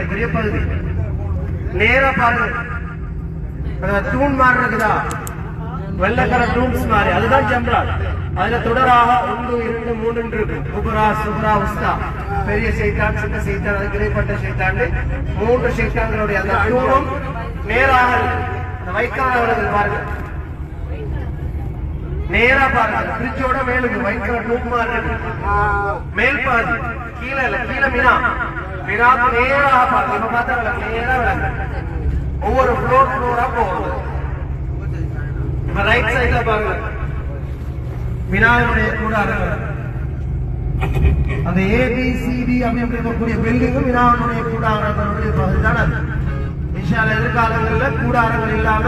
பெரிய பகுதி நேரா பாருங்க. தூண் மாதிரி இருக்குதா, வெள்ளக்கர டூன்ஸ் மாதிரி, அதுதான் ஜம்ராட். அதுல தொடராக 1, 2, 3 இருக்கு. குபரா, சுப்ரா, உஸ்தா, பெரிய சைத்தான், சின்ன சைத்தான், அது கிடைப்பட்ட சைத்தான், 3 சைத்தான்களுடைய அந்த தூணம் நேராக வைக்கானவர்கள் பாருங்க. நேரா பாருங்க, பிரிட்ஜோட மேலுக்கு வைக்கிற டூப் மாதிரி இருக்கு. மேல் பாதி கீழே இல்ல, கீழே மினாக்கு நேராக பாருங்க. இப்ப பார்த்தா நேரா விளக்கு ஒவ்வொரு ஃப்ளோரா போகுது. இப்ப ரைட் சைட்ல பாருங்க, வினாவுடைய கூடாரங்கள், அந்த ஏபிசிடி அப்படிங்கக்கூடிய பில்டிங்கும் வினாவுடைய கூடாரங்களுடைய பகுதி தான் அது. இன்ஷால்லா எதிர்காலங்களில் கூடாரங்கள் இல்லாம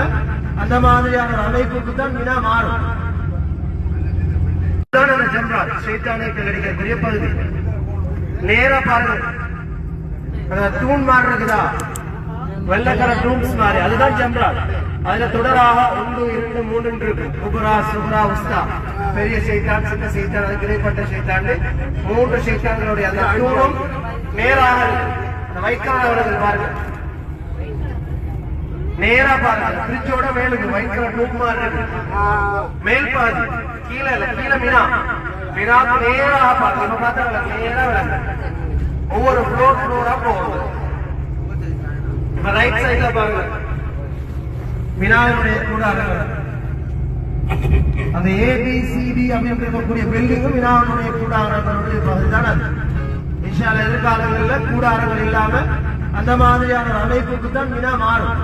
அந்த மாதிரியான ஒரு அமைப்புக்கு தான் வினா மாறும். பெரிய பகுதி நேரா பாருங்க. தூண் மாதிரி இருக்குதா, வெள்ளக்கர டூன்ஸ் மாதிரி, அதுதான் ஜம்ராட். அதுல தொடராக 1, 2, 3 இருக்கு. குபரா, சுப்ரா, உஸ்தா, பெரிய சைத்தான், சின்ன சைத்தான், அது கிடைப்பட்ட சைத்தான், 3 சைத்தான்களுடைய அந்த தூணம் நேராக வைக்கானவர்கள் பாருங்க. நேரா பாருங்க, பிரிட்ஜோட மேலுக்கு வைக்கிற டூப் மாதிரி இருக்கு. மேல் பாதி கீழே இல்ல, கீழே மினாக்கு நேராக பாருங்க. இப்ப பார்த்தா நேரா விளக்கு ஒவ்வொரு ஃப்ளோரா போகுது. இப்ப ரைட் சைட்ல பாருங்க, வினாவுடைய கூடாரங்கள், அந்த ஏபிசிடி அப்படிங்கக்கூடிய பில்டிங்கும் வினாவுடைய கூடாரங்களுடைய பகுதி தான் அது. இன்ஷால்லா எதிர்காலங்களில் கூடாரங்கள் இல்லாம அந்த மாதிரியான ஒரு அமைப்புக்கு தான் வினா மாறும்.